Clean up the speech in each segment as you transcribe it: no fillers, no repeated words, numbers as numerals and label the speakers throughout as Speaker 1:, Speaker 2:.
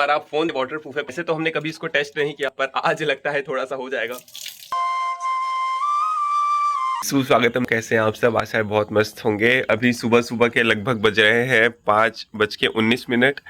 Speaker 1: हमारा phone water proof है। वैसे तो हमने कभी इसको टेस्ट नहीं किया, पर आज लगता है थोड़ा सा हो जाएगा। सुस्वागतम, कैसे हैं आप सब? आशा है बहुत मस्त होंगे। अभी सुबह सुबह के लगभग बज रहे हैं 5:19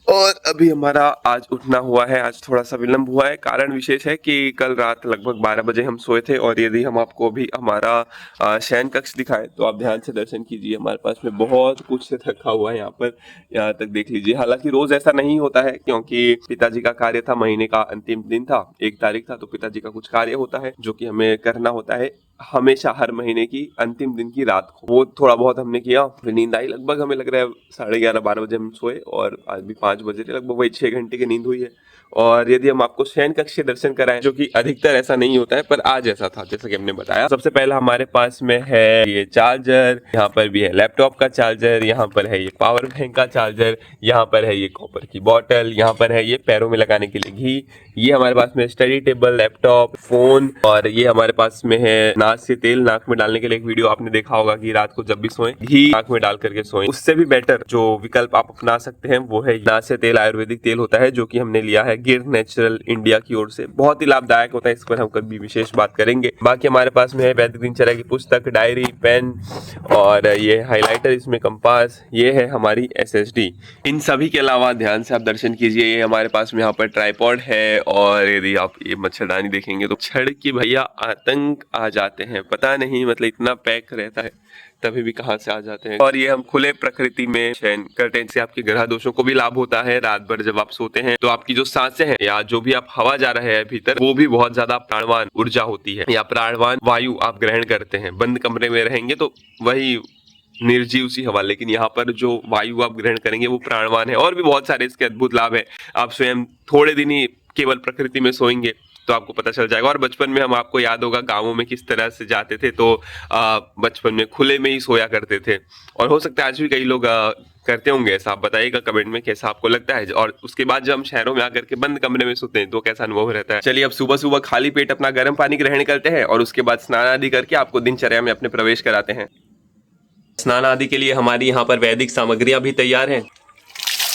Speaker 1: और अभी हमारा आज उठना हुआ है। आज थोड़ा सा विलंब हुआ है। कारण विशेष है कि कल रात लगभग 12 बजे हम सोए थे और यदि हम आपको अभी हमारा शयन कक्ष दिखाए तो आप ध्यान से दर्शन कीजिए। हमारे पास में बहुत कुछ रखा हुआ है यहाँ पर, यहाँ तक देख लीजिए। हालांकि रोज ऐसा नहीं होता है क्योंकि पिताजी का कार्य था, महीने का अंतिम दिन था, 1 तारीख था, तो पिताजी का कुछ कार्य होता है जो कि हमें करना होता है हमेशा हर महीने की अंतिम दिन की रात को। वो थोड़ा बहुत हमने किया, फिर नींद आई। लगभग हमें लग रहा है 11:30-12 बजे हम सोए और आज भी 5 बजे थे। लगभग वही 6 घंटे की नींद हुई है। और यदि हम आपको शयन कक्ष के दर्शन कराएं, जो कि अधिकतर ऐसा नहीं होता है पर आज ऐसा था, जैसा कि हमने बताया। सबसे पहला हमारे पास में है ये चार्जर, यहाँ पर भी है लैपटॉप का चार्जर, यहाँ पर है ये पावर बैंक का चार्जर, यहाँ पर है ये कॉपर की बॉटल, यहाँ पर है ये पैरों में लगाने के लिए घी, ये हमारे पास में स्टडी टेबल, लैपटॉप, फोन, और ये हमारे पास में है नाक से तेल, नाक में डालने के लिए। एक वीडियो आपने देखा होगा कि रात को जब भी सोएं घी नाक में डाल करके सोएं। उससे भी बेटर जो विकल्प आप अपना सकते हैं वो है नाक से तेल, आयुर्वेदिक तेल होता है जो कि हमने लिया है गिर नेचुरल इंडिया की ओर से। बहुत ही लाभदायक होता है, इस पर हम कभी विशेष बात करेंगे। बाकी हमारे पास में है वैदिक दिनचर्या की पुस्तक, डायरी, पेन और ये हाईलाइटर, इसमें कंपास, ये है हमारी SSD। इन सभी के अलावा ध्यान से आप दर्शन कीजिए, ये हमारे पास में यहाँ पर ट्राइपॉड है। और यदि आप ये मच्छरदानी देखेंगे तो छड़ की भैया आतंक आ जाते हैं, पता नहीं मतलब इतना पैक रहता है तभी भी कहाँ से आ जाते हैं। और ये हम खुले प्रकृति में शयन करते हैं, इससे आपके ग्रह दोषों को भी लाभ होता है। रात भर जब आप सोते हैं तो आपकी जो सांसें हैं या जो भी आप हवा जा रहे हैं भीतर, वो भी बहुत ज्यादा प्राणवान ऊर्जा होती है या प्राणवान वायु आप ग्रहण करते हैं। बंद कमरे में रहेंगे तो वही निर्जीव सी हवा, लेकिन यहाँ पर जो वायु आप ग्रहण करेंगे वो प्राणवान है। और भी बहुत सारे इसके अद्भुत लाभ है। आप स्वयं थोड़े दिन ही केवल प्रकृति में सोएंगे तो आपको पता चल जाएगा। और बचपन में हम, आपको याद होगा गाँवों में किस तरह से जाते थे, तो बचपन में खुले में ही सोया करते थे। और हो सकता है आज भी कई लोग करते होंगे ऐसा। आप बताइएगा कमेंट में कैसा आपको लगता है। और उसके बाद जब हम शहरों में आकर के बंद कमरे में सोते हैं तो कैसा अनुभव रहता है। चलिए अब सुबह सुबह खाली पेट अपना गर्म पानी ग्रहण करते हैं और उसके बाद स्नान आदि करके आपको दिनचर्या में अपने प्रवेश कराते हैं। स्नान आदि के लिए हमारी यहाँ पर वैदिक सामग्रियां भी तैयार हैं।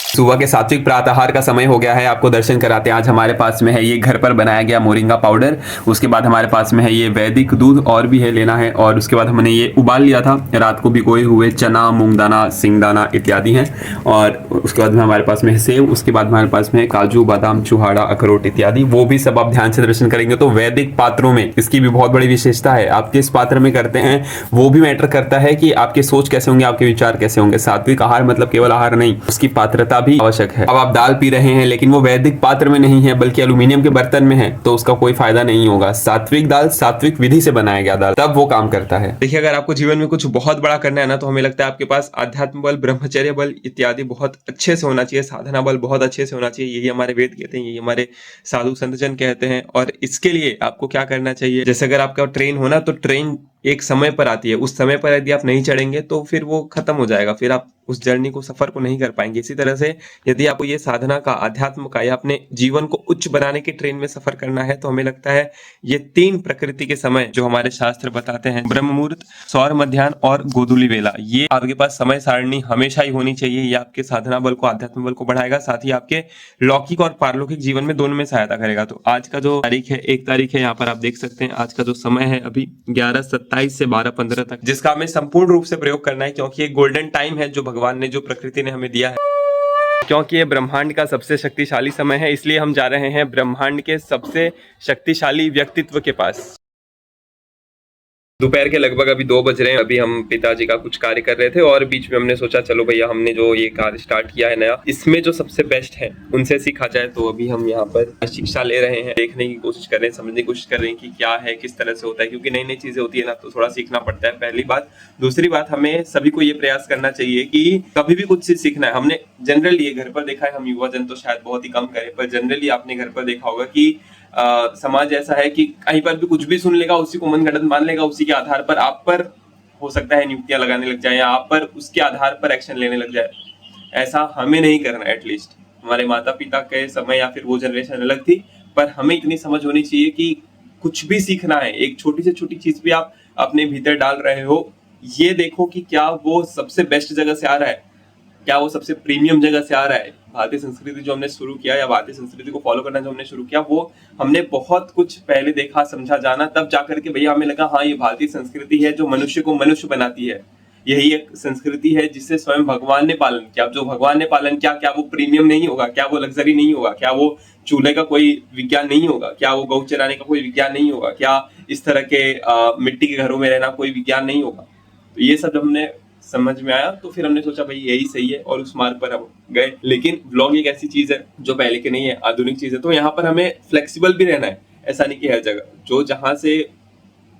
Speaker 2: सुबह के सात्विक प्रातःहार का समय हो गया है, आपको दर्शन कराते हैं। आज हमारे पास में है ये घर पर बनाया गया मोरिंगा पाउडर, उसके बाद हमारे पास में है ये वैदिक दूध और भी है लेना है, और उसके बाद हमने ये उबाल लिया था रात को भिगोए हुए चना, मूंगदाना, सिंगदाना इत्यादि हैं। और उसके बाद में हमारे पास में है सेव, उसके बाद हमारे पास में है काजू, बादाम, चुहाड़ा, अखरोट इत्यादि। वो भी सब आप ध्यान से दर्शन करेंगे तो वैदिक पात्रों में इसकी भी बहुत बड़ी विशेषता है। आप किस पात्र में करते हैं वो भी मैटर करता है कि आपके सोच कैसे होंगे, आपके विचार कैसे होंगे। सात्विक आहार मतलब केवल आहार नहीं, उसकी पात्रता भी आवश्यक है। अब आप दाल पी रहे हैं लेकिन वो वैदिक पात्र में नहीं है बल्कि एल्यूमिनियम के बर्तन में है तो उसका कोई फायदा नहीं होगा। सात्विक दाल, सात्विक विधि से बनाया गया दाल, तब वो काम करता है।
Speaker 1: देखिए, अगर आपको जीवन में कुछ बहुत बड़ा करना है ना, तो हमें लगता है आपके पास आध्यात्म बल, ब्रह्मचर्य बल इत्यादि बहुत अच्छे से होना चाहिए, साधना बल बहुत अच्छे से होना चाहिए। यही हमारे वेद कहते हैं, यही हमारे साधु संत जन कहते हैं। और इसके लिए आपको क्या करना चाहिए, जैसे अगर आपका ट्रेन होना तो ट्रेन एक समय पर आती है, उस समय पर यदि आप नहीं चढ़ेंगे तो फिर वो खत्म हो जाएगा, फिर आप उस जर्नी को, सफर को नहीं कर पाएंगे। इसी तरह से यदि आपको ये साधना का, अध्यात्म का या अपने जीवन को उच्च बनाने की ट्रेन में सफर करना है तो हमें लगता है ये 3 प्रकृति के समय जो हमारे शास्त्र बताते हैं, ब्रह्म मुहूर्त, सौर मध्याह्न और गोधूली वेला, ये आपके पास समय सारणी हमेशा ही होनी चाहिए। ये आपके साधना बल को, आध्यात्म बल को बढ़ाएगा, साथ ही आपके लौकिक और पारलौकिक जीवन में दोनों में सहायता करेगा। तो आज का जो तारीख है, 1 तारीख है, यहाँ पर आप देख सकते हैं आज का जो समय है अभी 11:27 से 12:15 तक, जिसका हमें संपूर्ण रूप से प्रयोग करना है क्योंकि ये गोल्डन टाइम है जो भगवान ने, जो प्रकृति ने हमें दिया है। क्योंकि ये ब्रह्मांड का सबसे शक्तिशाली समय है, इसलिए हम जा रहे हैं ब्रह्मांड के सबसे शक्तिशाली व्यक्तित्व के पास। दोपहर के लगभग अभी 2 बज रहे हैं। अभी हम पिताजी का कुछ कार्य कर रहे थे और बीच में हमने सोचा चलो भैया, हमने जो ये कार्य स्टार्ट किया है नया, इसमें जो सबसे बेस्ट है उनसे सीखा जाए। तो अभी हम यहाँ पर शिक्षा ले रहे हैं, देखने की कोशिश कर रहे हैं, समझने की कोशिश कर रहे हैं कि क्या है, किस तरह से होता है, क्योंकि नई नई चीजें होती है ना, तो थोड़ा सीखना पड़ता है, पहली बात। दूसरी बात, हमें सभी को ये प्रयास करना चाहिए कि कभी भी कुछ चीज सीखना है। हमने जनरली ये घर पर देखा है, हम युवा जन तो शायद बहुत ही कम करें, पर जनरली आपने घर पर देखा होगा कि समाज ऐसा है कि कहीं पर भी कुछ भी सुन लेगा, उसी को मनगढ़ंत मान लेगा, उसी के आधार पर आप पर हो सकता है नियुक्तियां लगाने लग जाए या आप पर उसके आधार पर एक्शन लेने लग जाए। ऐसा हमें नहीं करना। एटलीस्ट हमारे माता पिता के समय या फिर वो जनरेशन अलग थी, पर हमें इतनी समझ होनी चाहिए कि कुछ भी सीखना है, एक छोटी से छोटी चीज भी आप अपने भीतर डाल रहे हो, ये देखो कि क्या वो सबसे बेस्ट जगह से आ रहा है, क्या वो सबसे प्रीमियम जगह से आ रहा है, भारतीय संस्कृति जो हमने शुरू किया या भारतीय संस्कृति को फॉलो करना जो हमने शुरू किया, वो हमने बहुत कुछ पहले देखा, समझा, जाना, तब जाकर के भैया हमें लगा हाँ ये भारतीय संस्कृति है जो मनुष्य को मनुष्य बनाती है। यही एक संस्कृति है जिसे स्वयं भगवान ने पालन किया। अब जो भगवान ने पालन किया, क्या वो प्रीमियम नहीं होगा? क्या वो लग्जरी नहीं होगा? क्या वो चूल्हे का कोई विज्ञान नहीं होगा? क्या वो गौ चराने का कोई विज्ञान नहीं होगा? क्या इस तरह के मिट्टी के घरों में रहना कोई विज्ञान नहीं होगा? तो ये सब जब हमने समझ में आया तो फिर हमने सोचा भाई यही सही है और उस मार्ग पर हम गए। लेकिन व्लॉग एक ऐसी चीज है जो पहले की नहीं है, आधुनिक चीज है, तो यहाँ पर हमें फ्लेक्सिबल भी रहना है। ऐसा नहीं कि हर जगह जो जहां से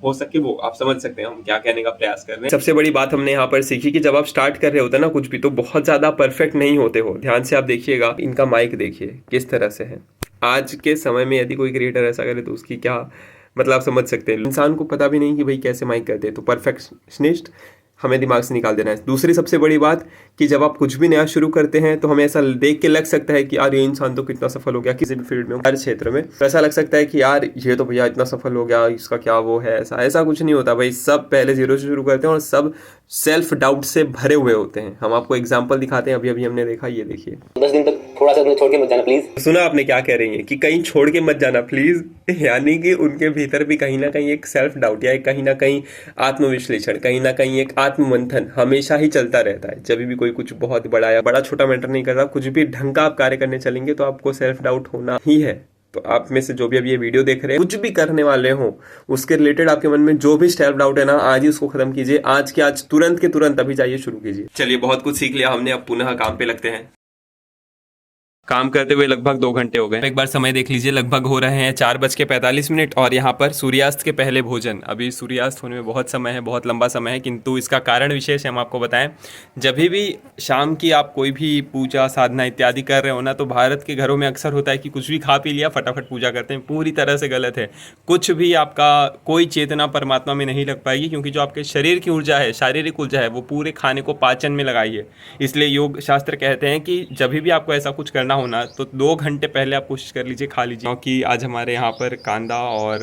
Speaker 1: हो सके वो आप समझ सकते हैं हम क्या कहने का प्रयास कर रहे हैं। सबसे बड़ी बात हमने यहाँ पर सीखी कि जब आप स्टार्ट कर रहे होते हैं ना कुछ भी, तो बहुत ज्यादा परफेक्ट नहीं होते हो। ध्यान से आप देखिएगा, इनका माइक देखिए किस तरह से है। आज के समय में यदि कोई क्रिएटर ऐसा करे तो उसकी क्या मतलब आप समझ सकते हैं। इंसान को पता भी नहीं कि भाई कैसे माइक करते हैं, तो परफेक्शनिस्ट हमें दिमाग से निकाल देना है। दूसरी सबसे बड़ी बात कि जब आप कुछ भी नया शुरू करते हैं तो हमें ऐसा देख के लग सकता है कि यार ये इंसान तो कितना सफल हो गया किसी भी फील्ड में, हर क्षेत्र में। तो ऐसा लग सकता है कि यार ये तो भैया इतना सफल हो गया, इसका क्या वो है। ऐसा कुछ नहीं होता भाई। सब पहले जीरो से शुरू करते हैं और सब सेल्फ डाउट से भरे हुए होते हैं। हम आपको एग्जाम्पल दिखाते हैं, अभी हमने देखा, ये देखिए।
Speaker 3: 10 दिन तक थोड़ा सा छोड़ के मत जाना प्लीज।
Speaker 1: सुना आपने क्या कह रही है कि कहीं छोड़ के मत जाना प्लीज, यानी कि उनके भीतर भी कहीं ना कहीं एक सेल्फ डाउट या कहीं ना कहीं आत्मविश्लेषण, कहीं ना कहीं एक आत्ममंथन हमेशा ही चलता रहता है। जब भी कोई कुछ बहुत बड़ा या बड़ा छोटा मैटर नहीं करता, कुछ भी ढंग का आप कार्य करने चलेंगे तो आपको सेल्फ डाउट होना ही है। तो आप में से जो भी अभी ये वीडियो देख रहे हैं, कुछ भी करने वाले हो, उसके रिलेटेड आपके मन में जो भी सेल्फ डाउट है ना, आज ही उसको खत्म कीजिए। आज के आज, तुरंत के तुरंत अभी जाइए, शुरू कीजिए। चलिए, बहुत कुछ सीख लिया हमने, अब पुनः काम पे लगते हैं। काम करते हुए लगभग 2 घंटे हो गए। एक बार समय देख लीजिए, लगभग हो रहे हैं 4:45 और यहाँ पर सूर्यास्त के पहले भोजन। अभी सूर्यास्त होने में बहुत समय है, बहुत लंबा समय है, किंतु इसका कारण विशेष हम आपको बताएं। जब भी शाम की आप कोई भी पूजा साधना इत्यादि कर रहे हो ना, तो भारत के घरों में अक्सर होता है कि कुछ भी खा पी लिया फटाफट पूजा करते हैं। पूरी तरह से गलत है। कुछ भी आपका कोई चेतना परमात्मा में नहीं लग पाएगी, क्योंकि जो आपके शरीर की ऊर्जा है, शारीरिक ऊर्जा है, वो पूरे खाने को पाचन में लगाइए। इसलिए योग शास्त्र कहते हैं कि जब भी आपको ऐसा कुछ करना होना तो 2 घंटे पहले आप कोशिश कर लीजिए, खा लीजिए। क्योंकि आज हमारे यहाँ पर कांदा और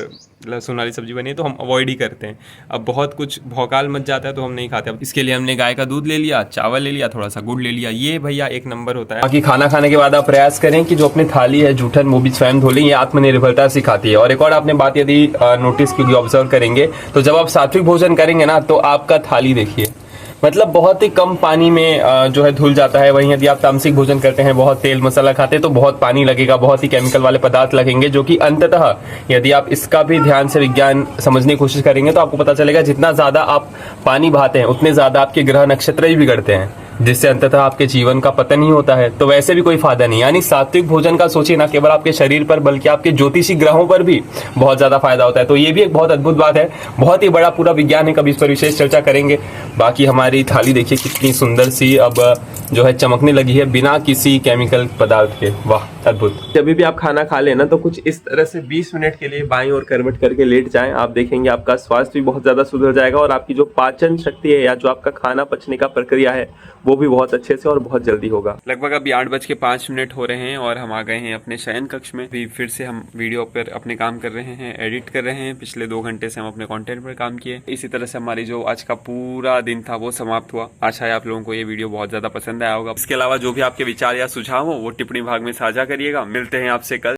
Speaker 1: लहसुन वाली सब्जी बनी है, तो हम अवॉइड ही करते हैं। अब बहुत कुछ भौकाल मच जाता है तो हम नहीं खाते। अब इसके लिए हमने गाय का दूध ले लिया, चावल ले लिया, थोड़ा सा गुड़ ले लिया। ये भैया एक नंबर होता है। बाकी खाना खाने के बाद आप प्रयास करें कि जो अपनी थाली है जूठन वो भी स्वयं धो लें। ये आत्मनिर्भरता सिखाती है। और एक और आपने बात यदि नोटिस की, ऑब्जर्व करेंगे तो जब आप सात्विक भोजन करेंगे ना, तो आपका थाली देखिए, मतलब बहुत ही कम पानी में जो है धुल जाता है। वहीं यदि आप तामसिक भोजन करते हैं, बहुत तेल मसाला खाते हैं, तो बहुत पानी लगेगा, बहुत ही केमिकल वाले पदार्थ लगेंगे, जो कि अंततः यदि आप इसका भी ध्यान से विज्ञान समझने की कोशिश करेंगे तो आपको पता चलेगा जितना ज्यादा आप पानी बहाते हैं उतने ज्यादा आपके ग्रह नक्षत्र ही बिगड़ते हैं, जिससे अंततः आपके जीवन का पतन ही होता है। तो वैसे भी कोई फायदा नहीं। यानी सात्विक भोजन का सोचिए ना केवल आपके शरीर पर, बल्कि आपके ज्योतिषी ग्रहों पर भी बहुत ज्यादा फायदा होता है। तो ये भी एक बहुत अद्भुत बात है, बहुत ही बड़ा पूरा विज्ञान है। कभी इस पर विशेष चर्चा करेंगे। बाकी हमारी थाली देखिए कितनी सुंदर सी अब जो है चमकने लगी है, बिना किसी केमिकल पदार्थ के। वाह, अद्भुत। जब भी आप खाना खा लेना तो कुछ इस तरह से 20 मिनट के लिए बाईं ओर करवट करके लेट जाएं। आप देखेंगे आपका स्वास्थ्य भी बहुत ज्यादा सुधर जाएगा और आपकी जो पाचन शक्ति है या जो आपका खाना पचने का प्रक्रिया है वो भी बहुत अच्छे से और बहुत जल्दी होगा। लगभग अभी 8:05 हो रहे हैं और हम आ गए हैं अपने शयन कक्ष में। अभी फिर से हम वीडियो पर अपने काम कर रहे हैं, एडिट कर रहे हैं। पिछले 2 घंटे से हम अपने कंटेंट पर काम किए। इसी तरह से हमारी जो आज का पूरा दिन था वो समाप्त हुआ। आशा है आप लोगों को ये वीडियो बहुत ज्यादा पसंद आया होगा। इसके अलावा जो भी आपके विचार या सुझाव हो वो टिप्पणी भाग में साझा करिएगा। मिलते हैं आपसे कल।